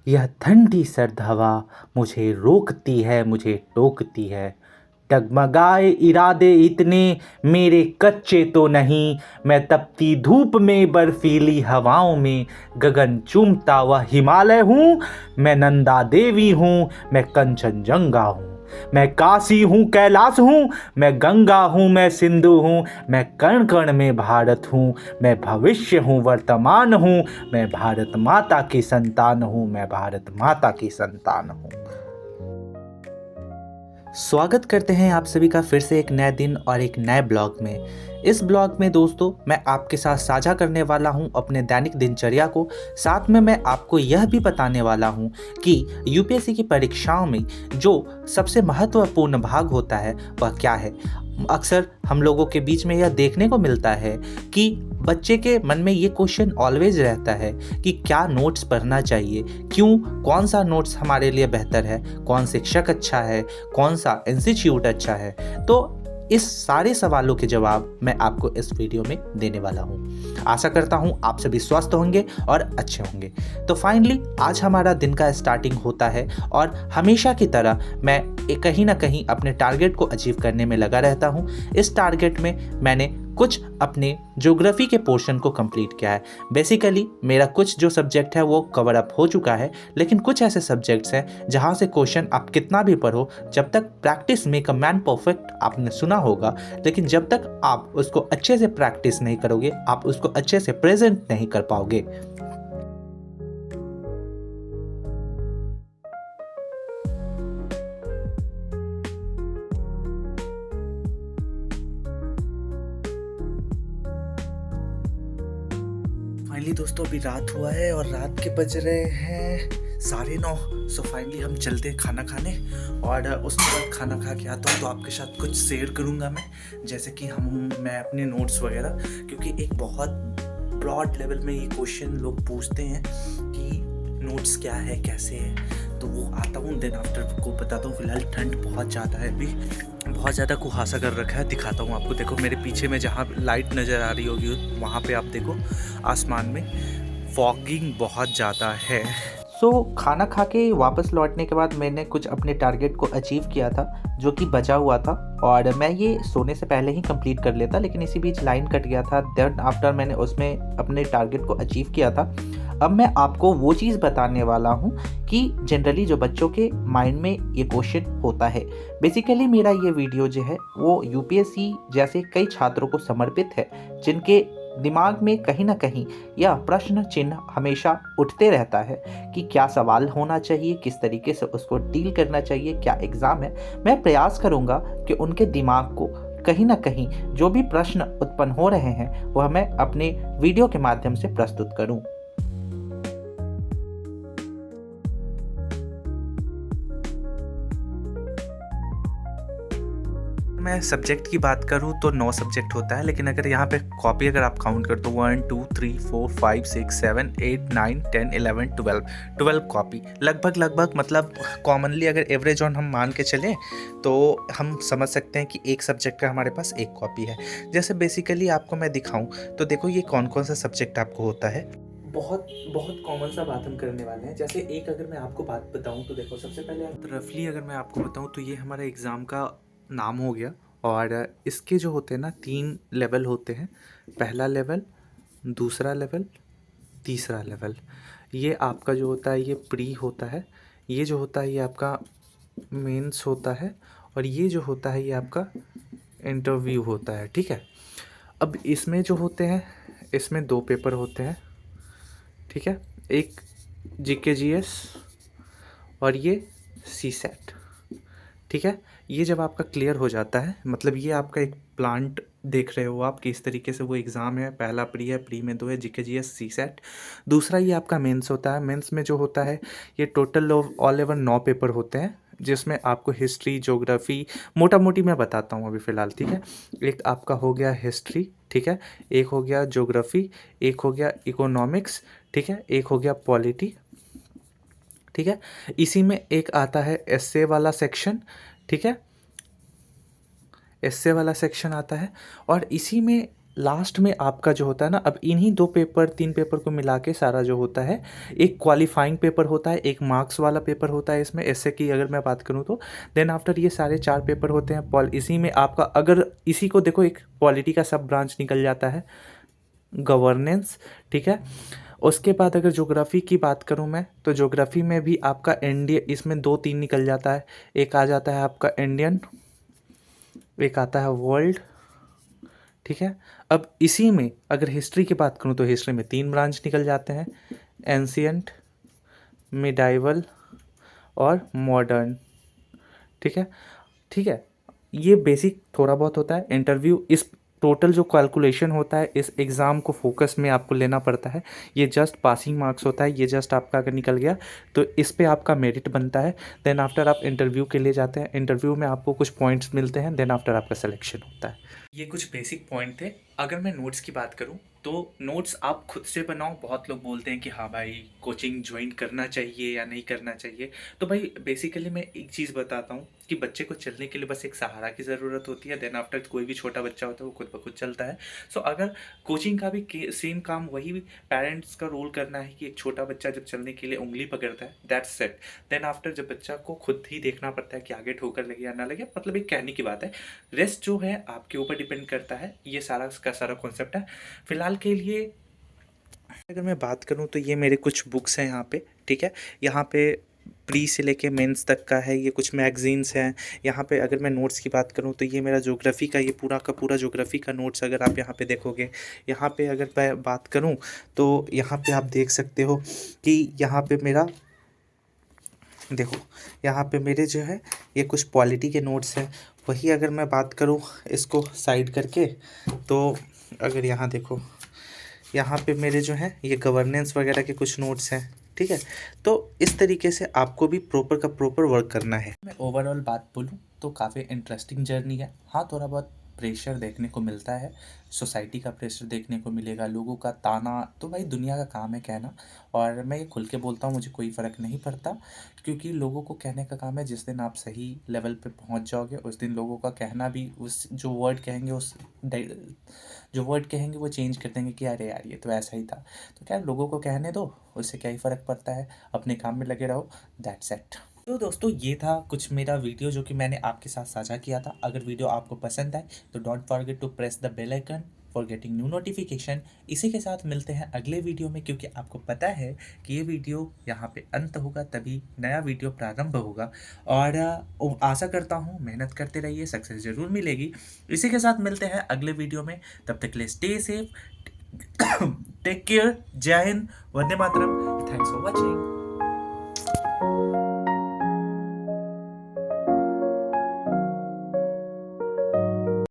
यह ठंडी सर्द हवा मुझे रोकती है, मुझे टोकती है। डगमगाए इरादे इतने मेरे कच्चे तो नहीं। मैं तपती धूप में, बर्फीली हवाओं में गगन चूमता वह हिमालय हूँ। मैं नंदा देवी हूँ, मैं कंचनजंगा हूँ। मैं काशी हूँ, कैलाश हूँ। मैं गंगा हूँ, मैं सिंधु हूँ। मैं कण कण में भारत हूँ। मैं भविष्य हूँ, वर्तमान हूँ। मैं भारत माता की संतान हूँ, मैं भारत माता की संतान हूँ। स्वागत करते हैं आप सभी का फिर से एक नए दिन और एक नए ब्लॉग में। इस ब्लॉग में दोस्तों मैं आपके साथ साझा करने वाला हूं अपने दैनिक दिनचर्या को। साथ में मैं आपको यह भी बताने वाला हूं कि यूपीएससी की परीक्षाओं में जो सबसे महत्वपूर्ण भाग होता है वह क्या है। अक्सर हम लोगों के बीच में यह देखने को मिलता है कि बच्चे के मन में ये क्वेश्चन ऑलवेज रहता है कि क्या नोट्स पढ़ना चाहिए, क्यों, कौन सा नोट्स हमारे लिए बेहतर है, कौन शिक्षक अच्छा है, कौन सा इंस्टीट्यूट अच्छा है। तो इस सारे सवालों के जवाब मैं आपको इस वीडियो में देने वाला हूँ। आशा करता हूँ आप सभी स्वस्थ होंगे और अच्छे होंगे। तो फाइनली आज हमारा दिन का स्टार्टिंग होता है और हमेशा की तरह मैं कहीं ना कहीं अपने टारगेट को अचीव करने में लगा रहता हूँ। इस टारगेट में मैंने कुछ अपने ज्योग्राफी के पोर्शन को कंप्लीट किया है। बेसिकली मेरा कुछ जो सब्जेक्ट है वो कवर अप हो चुका है, लेकिन कुछ ऐसे सब्जेक्ट्स हैं जहाँ से क्वेश्चन आप कितना भी पढ़ो, जब तक practice make a man perfect आपने सुना होगा, लेकिन जब तक आप उसको अच्छे से प्रैक्टिस नहीं करोगे, आप उसको अच्छे से प्रेजेंट नहीं कर पाओगे। फाइनली दोस्तों अभी रात हुआ है और रात के बज रहे हैं 9:30। सो फाइनली हम चलते हैं खाना खाने और उसके बाद खाना खा के आता हूँ तो आपके साथ कुछ शेयर करूँगा मैं, जैसे कि मैं अपने नोट्स वगैरह, क्योंकि एक बहुत ब्रॉड लेवल में ये क्वेश्चन लोग पूछते हैं कि नोट्स क्या है, कैसे है। तो वो आता हूँ देन आफ्टर को बताता हूँ। फिलहाल ठंड बहुत ज़्यादा है, अभी बहुत ज़्यादा कुहासा कर रखा है। दिखाता हूँ आपको, देखो मेरे पीछे में जहाँ लाइट नज़र आ रही होगी वहाँ पे आप देखो आसमान में फॉगिंग बहुत ज़्यादा है। खाना खा के वापस लौटने के बाद मैंने कुछ अपने टारगेट को अचीव किया था जो कि बचा हुआ था, और मैं ये सोने से पहले ही कंप्लीट कर लेता, लेकिन इसी बीच लाइन कट गया था। देन आफ्टर मैंने उसमें अपने टारगेट को अचीव किया था। अब मैं आपको वो चीज़ बताने वाला हूँ कि जनरली जो बच्चों के माइंड में ये क्वेश्चन होता है। बेसिकली मेरा ये वीडियो जो है वो यूपीएससी जैसे कई छात्रों को समर्पित है जिनके दिमाग में कहीं ना कहीं यह प्रश्न चिन्ह हमेशा उठते रहता है कि क्या सवाल होना चाहिए, किस तरीके से उसको डील करना चाहिए, क्या एग्ज़ाम है। मैं प्रयास करूँगा कि उनके दिमाग को कहीं ना कहीं जो भी प्रश्न उत्पन्न हो रहे हैं वह मैं अपने वीडियो के माध्यम से प्रस्तुत करूँ। मैं सब्जेक्ट की बात करूँ तो 9 सब्जेक्ट होता है, लेकिन अगर यहाँ पे कॉपी अगर आप काउंट कर तो 1 2 3 4 5 6 7 8 9 10 11 12 कॉपी लगभग मतलब कॉमनली अगर एवरेज ऑन हम मान के चलें तो हम समझ सकते हैं कि एक सब्जेक्ट का हमारे पास एक कॉपी है। जैसे बेसिकली आपको मैं दिखाऊँ तो देखो ये कौन कौन सा सब्जेक्ट आपको होता है। बहुत बहुत कॉमन सा बात हम करने वाले हैं। जैसे एक अगर मैं आपको बात बताऊं तो देखो, सबसे पहले रफली अगर मैं आपको बताऊं तो ये हमारा एग्ज़ाम का नाम हो गया, और इसके जो होते हैं ना 3 लेवल होते हैं। पहला लेवल, दूसरा लेवल, तीसरा लेवल। ये आपका जो होता है ये प्री होता है, ये जो होता है ये आपका मेंस होता है, और ये जो होता है ये आपका इंटरव्यू होता है। ठीक है, अब इसमें जो होते हैं इसमें 2 पेपर होते हैं। ठीक है, एक जीके जीएस और ये सी सेट। ठीक है, ये जब आपका क्लियर हो जाता है, मतलब ये आपका एक प्लांट देख रहे हो आप कि इस तरीके से वो एग्ज़ाम है। पहला प्री है, प्री में 2 है, जीके जीएस सी सेट। दूसरा ये आपका मेंस होता है। मेंस में जो होता है ये टोटल ऑल ओवर 9 पेपर होते हैं, जिसमें आपको हिस्ट्री, ज्योग्राफी, मोटा मोटी मैं बताता हूँ अभी फ़िलहाल। ठीक है, एक आपका हो गया हिस्ट्री, ठीक है, एक हो गया ज्योग्राफी, एक हो गया इकोनॉमिक्स, ठीक है, एक हो गया पॉलिटी। ठीक है, इसी में एक आता है एस्से वाला सेक्शन। ठीक है, एस्से वाला सेक्शन आता है, और इसी में लास्ट में आपका जो होता है ना, अब इन्हीं 2 पेपर 3 पेपर को मिला के सारा जो होता है, एक क्वालिफाइंग पेपर होता है, एक मार्क्स वाला पेपर होता है इसमें, ऐसे की अगर मैं बात करूँ तो। देन आफ्टर ये सारे 4 पेपर होते हैं इसी में आपका, अगर इसी को देखो, एक पॉलिटी का सब ब्रांच निकल जाता है, गवर्नेंस, ठीक है। उसके बाद अगर ज्योग्राफी की बात करूं मैं, तो ज्योग्राफी में भी आपका इंडिया, इसमें 2-3 निकल जाता है। एक आ जाता है आपका इंडियन, एक आता है वर्ल्ड, ठीक है। अब इसी में अगर हिस्ट्री की बात करूं तो हिस्ट्री में 3 ब्रांच निकल जाते हैं, एंशियंट, मिडाइवल और मॉडर्न, ठीक है। ठीक है, ये बेसिक थोड़ा बहुत होता है। इंटरव्यू, इस टोटल जो कैलकुलेशन होता है इस एग्ज़ाम को फोकस में आपको लेना पड़ता है। ये जस्ट पासिंग मार्क्स होता है, ये जस्ट आपका अगर निकल गया तो इस पे आपका मेरिट बनता है। देन आफ्टर आप इंटरव्यू के लिए जाते हैं, इंटरव्यू में आपको कुछ पॉइंट्स मिलते हैं, देन आफ्टर आपका सिलेक्शन होता है। ये कुछ बेसिक पॉइंट थे। अगर मैं नोट्स की बात करूं तो नोट्स आप खुद से बनाओ। बहुत लोग बोलते हैं कि हाँ भाई कोचिंग ज्वाइन करना चाहिए या नहीं करना चाहिए। तो भाई बेसिकली मैं एक चीज़ बताता हूँ कि बच्चे को चलने के लिए बस एक सहारा की ज़रूरत होती है। देन आफ्टर कोई भी छोटा बच्चा होता है वो खुद ब खुद चलता है। सो अगर कोचिंग का भी सेम काम वही पेरेंट्स का रोल करना है कि एक छोटा बच्चा जब चलने के लिए उंगली पकड़ता है, दैट्स सेट। देन आफ्टर जब बच्चा को खुद ही देखना पड़ता है कि आगे ठोकर लगे या ना लगे, मतलब एक कहने की बात है। रेस्ट जो है आपके ऊपर डिपेंड करता है। ये सारा का सारा कॉन्सेप्ट है। फिलहाल के लिए अगर मैं बात करूं तो ये मेरे कुछ बुक्स हैं यहाँ पे, ठीक है। यहाँ पे प्री से लेके मेंस तक का है, ये कुछ मैगजीन्स हैं। यहाँ पे अगर मैं नोट्स की बात करूँ तो ये मेरा ज्योग्राफी का, ये पूरा का पूरा ज्योग्राफी का नोट्स अगर आप यहाँ पे देखोगे। यहाँ पे अगर मैं बात करूँ तो यहाँ पे आप देख सकते हो कि यहाँ पे मेरा, देखो यहाँ पे मेरे जो है ये कुछ पॉलिटी के नोट्स हैं। वही अगर मैं बात करूँ इसको साइड करके, तो अगर यहाँ देखो, यहाँ पे मेरे जो हैं ये गवर्नेंस वगैरह के कुछ नोट्स हैं, ठीक है। तो इस तरीके से आपको भी प्रॉपर का प्रॉपर वर्क करना है। मैं ओवरऑल बात बोलूँ तो काफ़ी इंटरेस्टिंग जर्नी है। हाँ, थोड़ा बहुत प्रेशर देखने को मिलता है, सोसाइटी का प्रेशर देखने को मिलेगा, लोगों का ताना, तो भाई दुनिया का काम है कहना। और मैं ये खुल के बोलता हूँ, मुझे कोई फ़र्क नहीं पड़ता, क्योंकि लोगों को कहने का काम है। जिस दिन आप सही लेवल पे पहुँच जाओगे उस दिन लोगों का कहना भी, उस जो वर्ड कहेंगे वो चेंज कर देंगे कि अरे यार ये तो ऐसा ही था। तो क्या, लोगों को कहने दो, उससे क्या ही फ़र्क पड़ता है, अपने काम में लगे रहो, दैट्स इट। तो दोस्तों ये था कुछ मेरा वीडियो जो कि मैंने आपके साथ साझा किया था। अगर वीडियो आपको पसंद आए तो don't forget to press the bell icon for getting new notification. इसी के साथ मिलते हैं अगले वीडियो में, क्योंकि आपको पता है कि ये वीडियो यहाँ पे अंत होगा तभी नया वीडियो प्रारंभ होगा। और आशा करता हूँ मेहनत करते रहिए, सक्सेस ज़रूर मिलेगी। इसी के साथ मिलते हैं अगले वीडियो में, तब तक के लिए स्टे सेफ, टेक केयर, जय Hind, Vande Mataram, thanks for watching.